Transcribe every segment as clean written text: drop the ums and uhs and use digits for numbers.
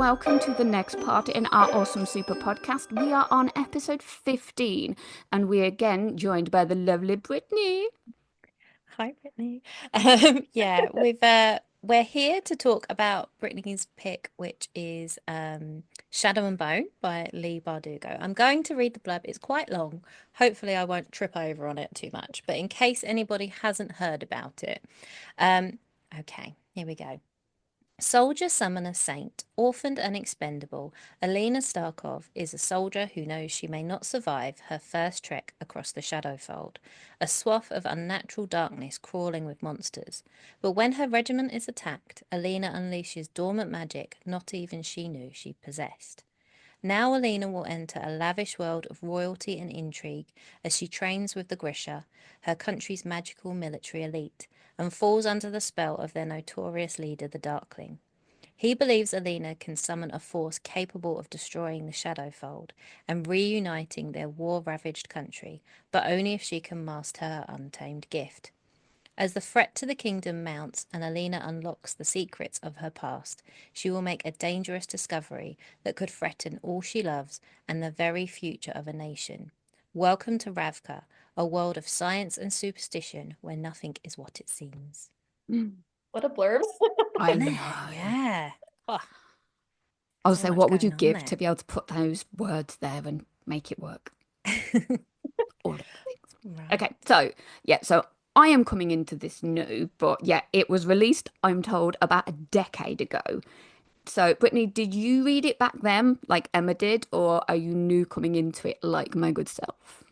welcome to the next part in our Awesome Super podcast. We are on episode 15, and we're again joined by the lovely Brittney. Hi, Brittany. We're here to talk about Brittany's pick, which is Shadow and Bone by Leigh Bardugo. I'm going to read the blurb. It's quite long. Hopefully, I won't trip over on it too much. But in case anybody hasn't heard about it, um, okay, here we go. Soldier Summoner Saint, orphaned and expendable, Alina Starkov is a soldier who knows she may not survive her first trek across the Shadowfold, a swath of unnatural darkness crawling with monsters. But when her regiment is attacked, Alina unleashes dormant magic not even she knew she possessed. Now Alina will enter a lavish world of royalty and intrigue as she trains with the Grisha, her country's magical military elite, and falls under the spell of their notorious leader, the Darkling. He believes Alina can summon a force capable of destroying the Shadowfold and reuniting their war-ravaged country, but only if she can master her untamed gift. As the threat to the kingdom mounts and Alina unlocks the secrets of her past, she will make a dangerous discovery that could threaten all she loves and the very future of a nation. Welcome to Ravka, a world of science and superstition where nothing is what it seems. What a blurb. I Isn't know. it? Yeah. Oh, so Also, much what would you going on give there. to be able to put those words there and make it work? All of the things. Right. Okay, so I am coming into this new, but yeah, it was released, I'm told, about a decade ago. So, Brittany, did you read it back then, like Emma did, or are you new coming into it like my good self?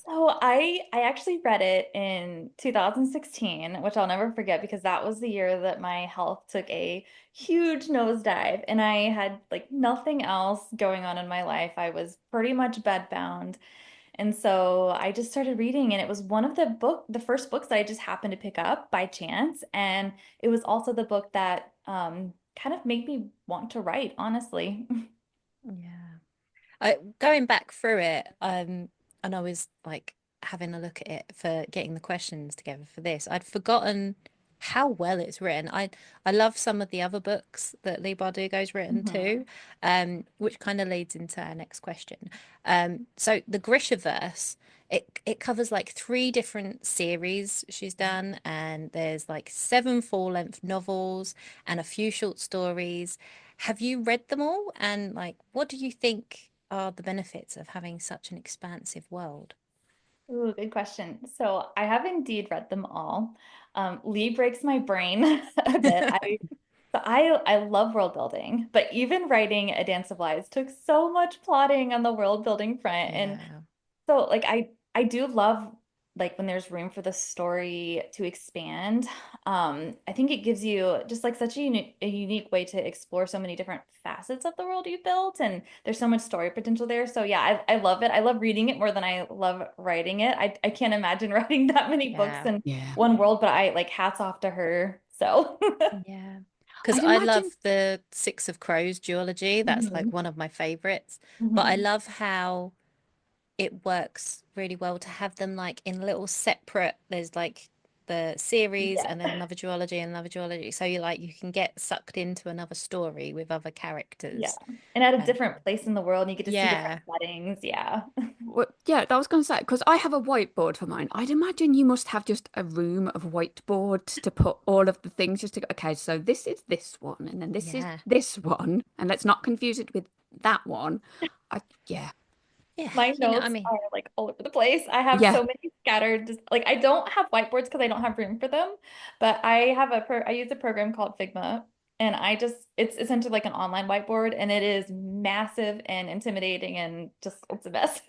So I actually read it in 2016, which I'll never forget because that was the year that my health took a huge nosedive and I had like nothing else going on in my life. I was pretty much bedbound. And so I just started reading and it was one of the first books that I just happened to pick up by chance. And it was also the book that kind of made me want to write, honestly. Yeah. Going back through it, and I was like having a look at it for getting the questions together for this. I'd forgotten how well it's written. I love some of the other books that Leigh Bardugo's written Mhm. too, which kind of leads into our next question. So the Grishaverse, it covers like three different series she's done, and there's like seven full-length novels and a few short stories. Have you read them all? And like, what do you think are the benefits of having such an expansive world? Ooh, good question. So I have indeed read them all. Lee breaks my brain a bit. I love world building, but even writing A Dance of Lies took so much plotting on the world building front. And Yeah. so like I do love like when there's room for the story to expand. I think it gives you just like such a unique way to explore so many different facets of the world you've built, and there's so much story potential there. So yeah, I love it. I love reading it more than I love writing it. I can't imagine writing that many books Yeah. in Yeah. one world, but I like hats off to her. So Yeah. Because I'd I love imagine. the Six of Crows duology. That's like Mhm. one of my favorites. But I Mhm. love how it works really well to have them like in little separate, there's like the series Yeah. and then another duology and another duology. So you can get sucked into another story with other Yeah. characters. And at a Um, different place in the world, and you get to see different yeah. settings. Yeah. Yeah, that was going to say, because I have a whiteboard for mine. I'd imagine you must have just a room of whiteboards to put all of the things just to go, okay, so this is this one, and then this is Yeah. this one, and let's not confuse it with that one. Yeah. Yeah. My I notes mean, are like all over the place. I have Yeah. so many scattered, just like I don't have whiteboards because I don't have room for them, but I use a program called Figma, and it's essentially like an online whiteboard, and it is massive and intimidating and just it's a mess.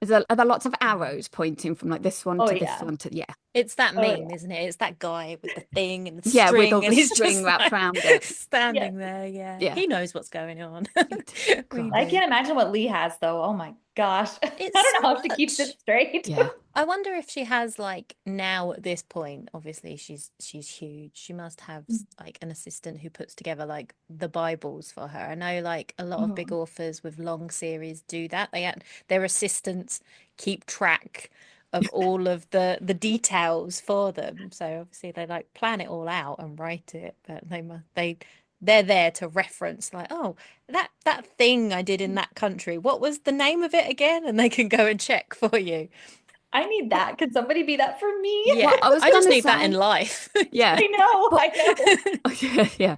Are there lots of arrows pointing from like this one Oh to this yeah. one to, yeah. it's that Oh meme, yeah. isn't it? It's that guy with the thing and the Yeah, with all string, the and he's string just wrapped like around it. Yeah. standing there. Yeah, Yeah. he knows what's going on. It, We God. I do. can't imagine what Lee has though. Oh my gosh. I It's don't so know how she keeps much. it straight. Yeah. I wonder if she has like now at this point, obviously she's huge. She must have like an assistant who puts together like the Bibles for her. I know like a lot of big Mhm. authors with long series do that. Their assistants keep track of all of the details for them. So obviously they like plan it all out and write it, but they're there to reference like, oh, that thing I did in that country, what was the name of it again? And they can go and check for you. I need that. Could somebody be that for me? Well, Yeah, I was I just gonna need that in say, life. yeah, I know, but I know. yeah, yeah,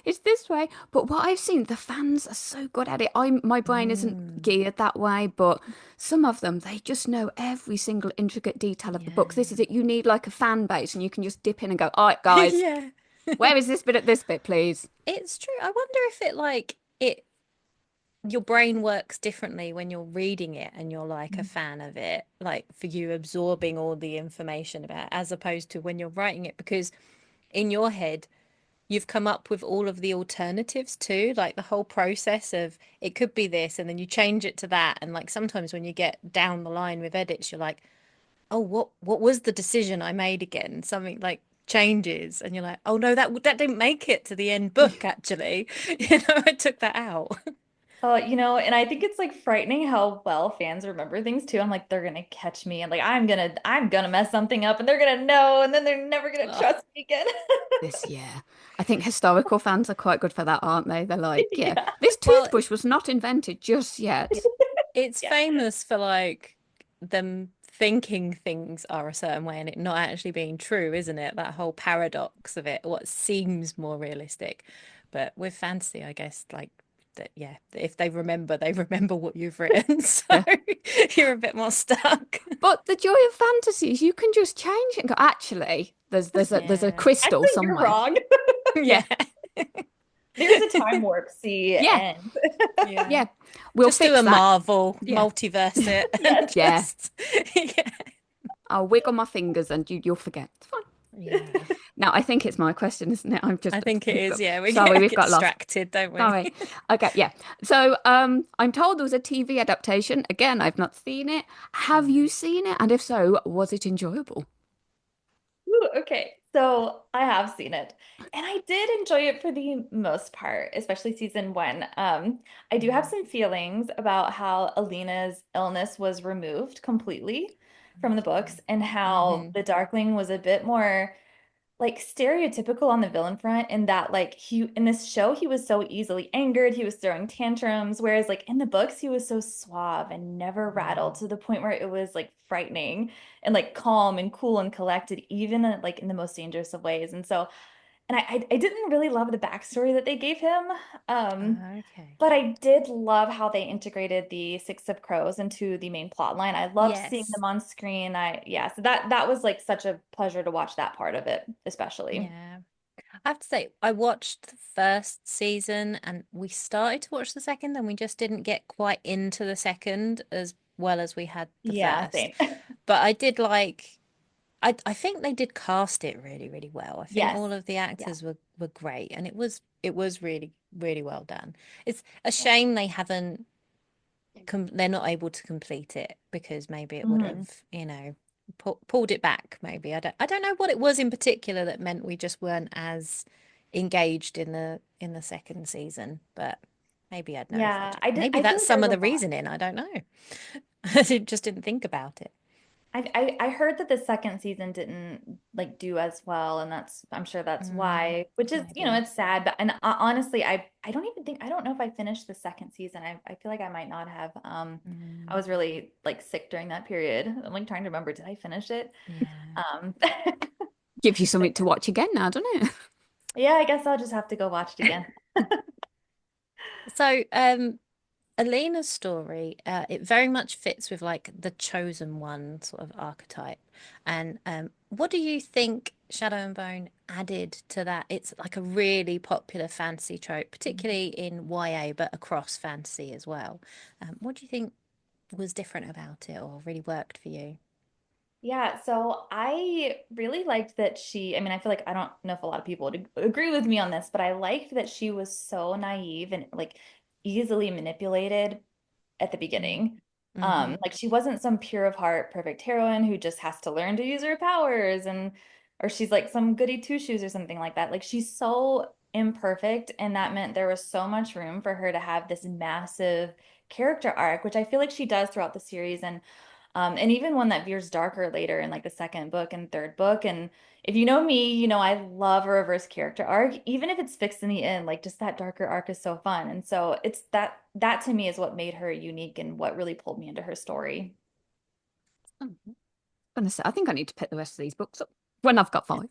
it's this way. But what I've seen, the fans are so good at it. My brain isn't Mm, geared that way, but some of them, they just know every single intricate detail of the books. This is yeah. it. You need like a fan base, and you can just dip in and go, all right, guys, Yeah. where is this bit at this bit, please? It's true. I wonder if it like it your brain works differently when you're reading it and you're like a fan of it, like for you absorbing all the information about it, as opposed to when you're writing it, because in your head you've come up with all of the alternatives too, like the whole process of it could be this and then you change it to that. And like sometimes when you get down the line with edits, you're like, oh, what was the decision I made again? Something like changes and you're like, oh no, that didn't make it to the end book actually. I took that out. And I think it's like frightening how well fans remember things too. I'm like, they're gonna catch me, and like I'm gonna mess something up, and they're gonna know, and then they're never gonna Ugh, trust me again. This year. I think historical fans are quite good for that, aren't they? They're like, yeah, Yeah. this well, toothbrush was not invented just yet. it's Yeah. famous for like them thinking things are a certain way and it not actually being true, isn't it? That whole paradox of it, what seems more realistic. But with fantasy, I guess like that, yeah, if they remember what you've written. So Yeah. you're a bit more stuck. But the joy of fantasy is you can just change it and go, actually, there's a Yeah. crystal Actually, you're somewhere. wrong. Yeah. Yeah. There's a time warp. See, Yeah. end. Yeah. Yeah. We'll Just do a fix that. Marvel Yeah. multiverse it and Yes. Yeah. just yeah. I'll wiggle my fingers and you'll forget. It's fine. Yeah. Now, I think it's my question, isn't it? I'm I just, think it is. Yeah, we sorry, we've get got lost. distracted, don't we? Sorry. Okay, yeah. So, I'm told there was a TV adaptation. Again, I've not seen it. Have you No. seen it? And if so, was it enjoyable? Ooh, okay. So I have seen it. And I did enjoy it for the most part, especially season one. I do have Mm. some feelings about how Alina's illness was removed completely from the books and how Mm-hmm. the Darkling was a bit more like stereotypical on the villain front in that like he in this show he was so easily angered, he was throwing tantrums, whereas like in the books he was so suave and never rattled Mm. to the point where it was like frightening and like calm and cool and collected even like in the most dangerous of ways. And so I didn't really love the backstory that they gave him. Okay. But I did love how they integrated the Six of Crows into the main plot line. I loved seeing Yes. them on screen. Yeah, so that was like such a pleasure to watch that part of it, especially. Yeah. I have to say, I watched the first season and we started to watch the second, and we just didn't get quite into the second as well as we had the Yeah, first. same. But I did like, I think they did cast it really, really well. I think Yes. all of the Yeah. actors were great, and it was really, really well done. It's a Yeah. shame they haven't they're not able to complete it because maybe it would Mhm. have, pulled it back. Maybe I don't know what it was in particular that meant we just weren't as engaged in the second season, but maybe I had no Yeah, budget. I did. Maybe I feel that's like some there's of a the lot. reasoning. I don't know. Just didn't think about it. I heard that the second season didn't like do as well, and I'm sure that's Mm, why, which is, maybe. it's sad. But and honestly, I don't even think I don't know if I finished the second season. I feel like I might not have. I Mm, was really like sick during that period. I'm like trying to remember, did I finish it? yeah. Gives you But something to watch again now, doesn't it? yeah, I guess I'll just have to go watch it again. So, Alina's story, it very much fits with like the chosen one sort of archetype. And what do you think Shadow and Bone added to that? It's like a really popular fantasy trope, particularly in YA, but across fantasy as well. What do you think was different about it or really worked for you? Yeah, so I really liked that I mean, I feel like I don't know if a lot of people would agree with me on this, but I liked that she was so naive and like easily manipulated at the Mm. beginning. Mm-hmm. Like she wasn't some pure of heart, perfect heroine who just has to learn to use her powers or she's like some goody two shoes or something like that. Like she's so imperfect, and that meant there was so much room for her to have this massive character arc, which I feel like she does throughout the series. And And even one that veers darker later in like the second book and third book. And if you know me, you know I love a reverse character arc, even if it's fixed in the end. Like just that darker arc is so fun. And so it's that to me is what made her unique and what really pulled me into her story. I'm gonna say, I think I need to pick the rest of these books up when I've got five.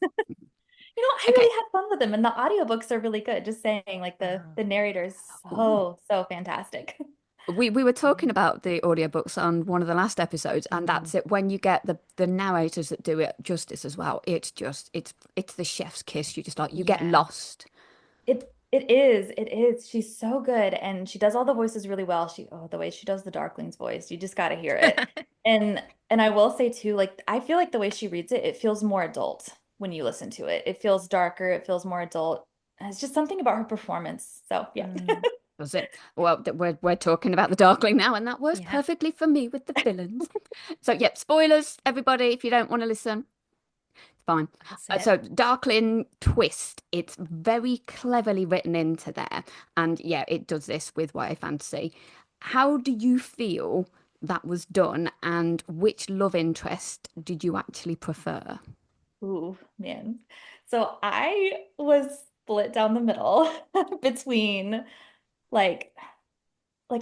You know, I Okay. really had fun with them, and the audiobooks are really good. Just saying, like Oh. the narrator is Ooh. so fantastic. We were talking about the audiobooks on one of the last episodes, and Mm. that's it. When you get the narrators that do it justice as well, it's the chef's kiss. You just like you get Yeah. lost. It is. She's so good, and she does all the voices really well. The way she does the Darkling's voice, you just got to hear it. And and I will say too, like I feel like the way she reads it, it feels more adult when you listen to it. It feels darker, it feels more adult. And it's just something about her performance. So yeah. Mm. Was it? Well, we're talking about the Darkling now, and that works Yeah, perfectly for me with the villains. So, yep, spoilers, everybody, if you don't want to listen, fine. that's So, it. Darkling twist, it's very cleverly written into there, and yeah, it does this with YA fantasy. How do you feel that was done, and which love interest did you actually prefer? Ooh, man. So I was split down the middle between like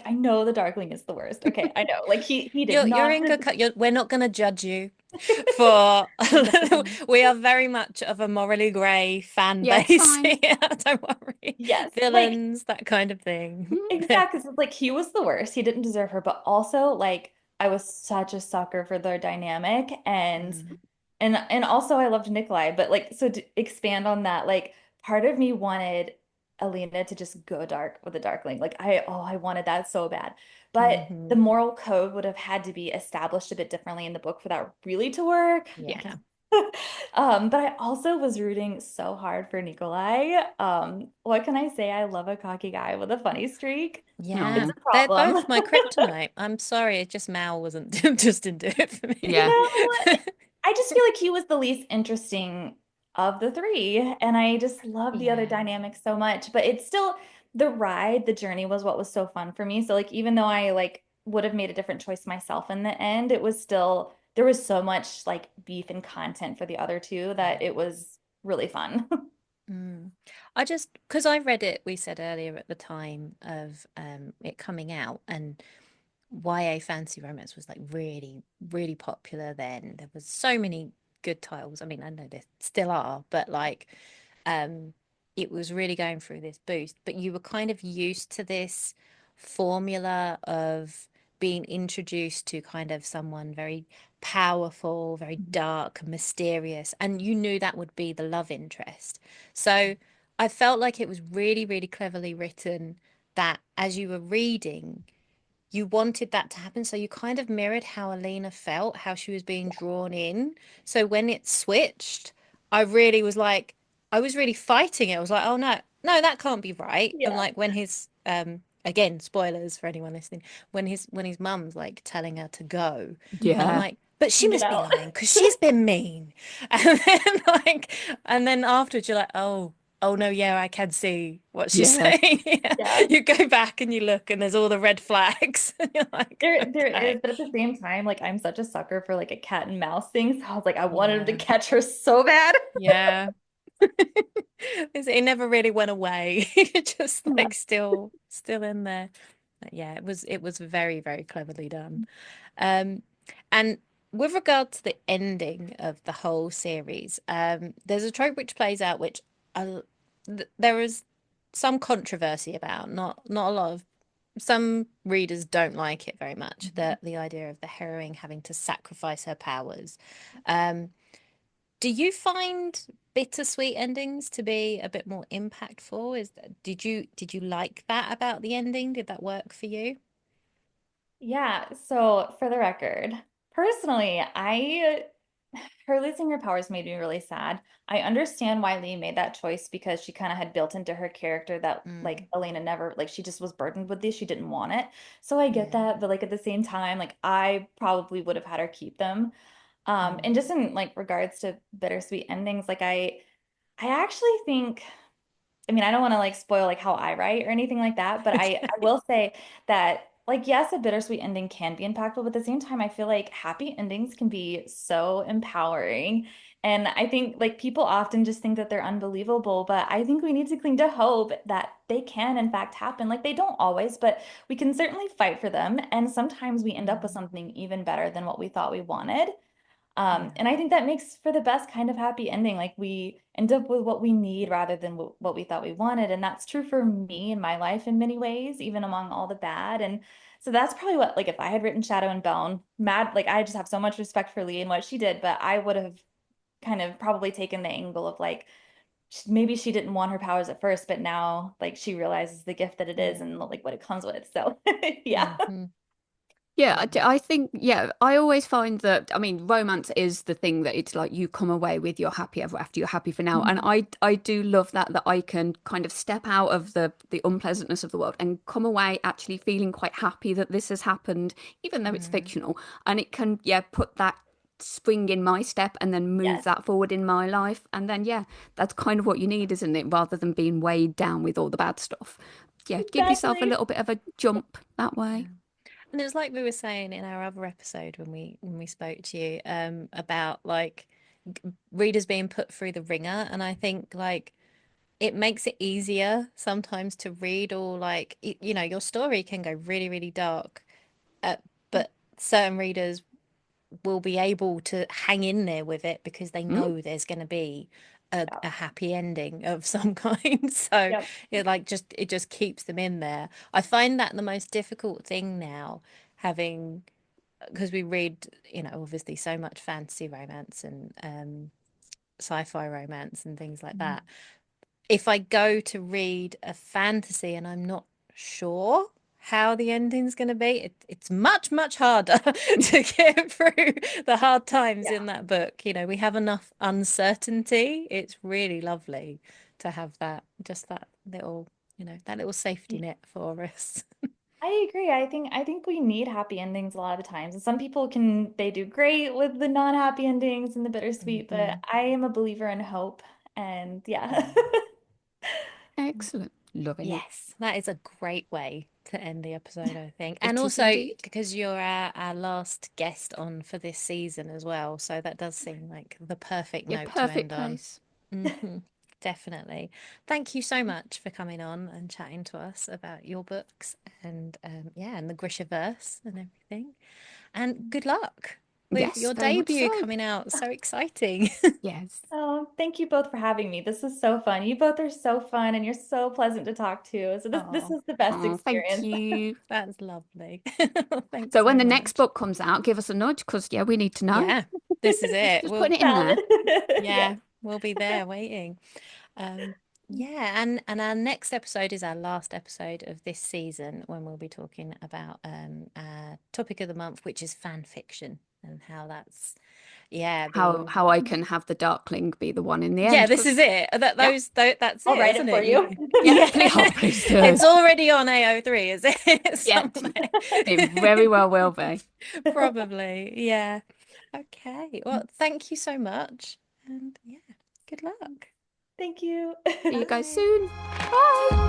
I know the Darkling is the worst. Okay, I know. Like he did You're not in good. deserve We're not going to judge you for. definitely. We are very much of a morally grey fan Yeah, it's base fine. here. Don't worry. Yes, like Villains, that kind of thing. exactly. So, like he was the worst. He didn't deserve her, but also like I was such a sucker for their dynamic Mm. and also I loved Nikolai, but like so to expand on that, like part of me wanted Alina to just go dark with the Darkling. Like I wanted that so bad. But the Hmm. moral code would have had to be established a bit differently in the book for that really to work. Yeah. Yeah. But I also was rooting so hard for Nikolai. What can I say? I love a cocky guy with a funny streak. It's Yeah. No. a They're problem. both my kryptonite. I'm sorry, it just Mal wasn't just didn't do it for You Yeah. know, I just feel like he was the least interesting of the three, and I just love the other Yeah. dynamics so much. But it's still the ride, the journey was what was so fun for me. So like even though I like would have made a different choice myself in the end, it was still there was so much like beef and content for the other two that it was really fun. Mm. I just because I read it, we said earlier at the time of it coming out, and YA fantasy romance was like really, really popular then. There was so many good titles. I mean, I know there still are, but like um it was really going through this boost. But you were kind of used to this formula of being introduced to kind of someone very powerful, very dark, mysterious, and you knew that would be the love interest. So I felt like it was really, really cleverly written that as you were reading you wanted that to happen. So you kind of mirrored how Alina felt, how she was being drawn in. So when it switched, I really was like, I was really fighting it. I was like, oh no, no, that can't be right. And Yeah. like when his again, spoilers for anyone listening, when his mum's like telling her to go, I'm Yeah. like, but she Get must be out. lying because she's been mean. And then like and then afterwards you're like, oh. Oh no, yeah, I can see what she's Yeah. saying. Yeah. Yeah. You go back and you look and there's all the red flags. And you're like, There is, okay. but at the same time, like I'm such a sucker for like a cat and mouse thing. So I was like, I wanted him to Yeah. catch her so bad. Yeah. It never really went away. Just Yeah. like still in there. But yeah, it was very, very cleverly done. Um and with regard to the ending of the whole series, there's a trope which plays out which there is some controversy about, not a lot of some readers don't like it very much, the idea of the heroine having to sacrifice her powers. Um, do you find bittersweet endings to be a bit more impactful? Did you like that about the ending? Did that work for you? Yeah, so for the record, personally, I her losing her powers made me really sad. I understand why Lee made that choice because she kind of had built into her character that Mm, like Elena never like she just was burdened with this. She didn't want it. So I get yeah. that, but like at the same time, like I probably would have had her keep them. And Mm, just in like regards to bittersweet endings, like I actually think I mean, I don't want to like spoil like how I write or anything like that, but I will say that like, yes, a bittersweet ending can be impactful, but at the same time, I feel like happy endings can be so empowering. And I think like people often just think that they're unbelievable, but I think we need to cling to hope that they can in fact happen. Like they don't always, but we can certainly fight for them. And sometimes we end up with Mm, something even better than what we thought we wanted. yeah. And I think that makes for the best kind of happy ending. Like we end up with what we need rather than what we thought we wanted. And that's true for me in my life in many ways, even among all the bad. And so that's probably what, like, if I had written Shadow and Bone, mad, like, I just have so much respect for Leigh and what she did, but I would have kind of probably taken the angle of like, maybe she didn't want her powers at first, but now, like, she realizes the gift that it is Yeah. and like what it comes with. So, yeah. Hmm. Yeah, Yeah. I think, yeah, I always find that, I mean, romance is the thing that it's like you come away with, you're happy ever after, you're happy for now. And Mhm. I do love that I can kind of step out of the unpleasantness of the world and come away actually feeling quite happy that this has happened, even though it's Mm, fictional. And it can, yeah, put that spring in my step and then move Yes, that forward in my life. And then, yeah, that's kind of what you need, isn't it? Rather than being weighed down with all the bad stuff. Yeah, give yourself a exactly. little bit of a jump that way. yeah. And it's like we were saying in our other episode when we spoke to you about like readers being put through the ringer, and I think like it makes it easier sometimes to read, or like you know, your story can go really really dark, uh, but certain readers will be able to hang in there with it because they Mm, know there's going to be Yeah. a happy ending of some kind. So Yep. it just keeps them in there. I find that the most difficult thing now, having because we read, you know, obviously so much fantasy romance and sci-fi romance and things like that. If I go to read a fantasy and I'm not sure how the ending's going to be, it's much, much harder to get through the hard times Yeah. in that book. You know, we have enough uncertainty. It's really lovely to have that, just that little, you know, that little safety net for us. I agree. I think we need happy endings a lot of the times. And some people can they do great with the non-happy endings and the bittersweet, but Mhm. I am a believer in hope. And yeah. Yeah. excellent. Loving it. Yes, that is a great way to end the episode, I think. And It is also indeed. because you're our last guest on for this season as well. So that does seem like the perfect Yeah, note to perfect end on. place. Hmm. Definitely. Thank you so much for coming on and chatting to us about your books and yeah, and the Grishaverse and everything. And good luck with Yes, your very much debut so. coming out. So exciting. Yes. Oh, thank you both for having me. This is so fun. You both are so fun and you're so pleasant to talk to. So this Oh, is the best Oh, thank experience. you. that's lovely. Thanks So so when the next much. book comes out, give us a nudge because yeah, we need to know. Yeah, this is it. Just We'll, putting it in Valid. there. yeah, Yes. we'll be there waiting. Yeah, and our next episode is our last episode of this season when we'll be talking about our topic of the month, which is fan fiction and how that's yeah How being how I can have the Darkling be the one in the yeah, end this is because it. yeah, That's I'll it, write isn't it for it? you. yeah, Yeah, please, oh, please do. it's already on AO3, is it? Yeah, Somewhere. it very well will be. Probably. Yeah. Okay. Well, thank you so much. And yeah, good luck. Thank you. See you guys Bye. soon. Bye.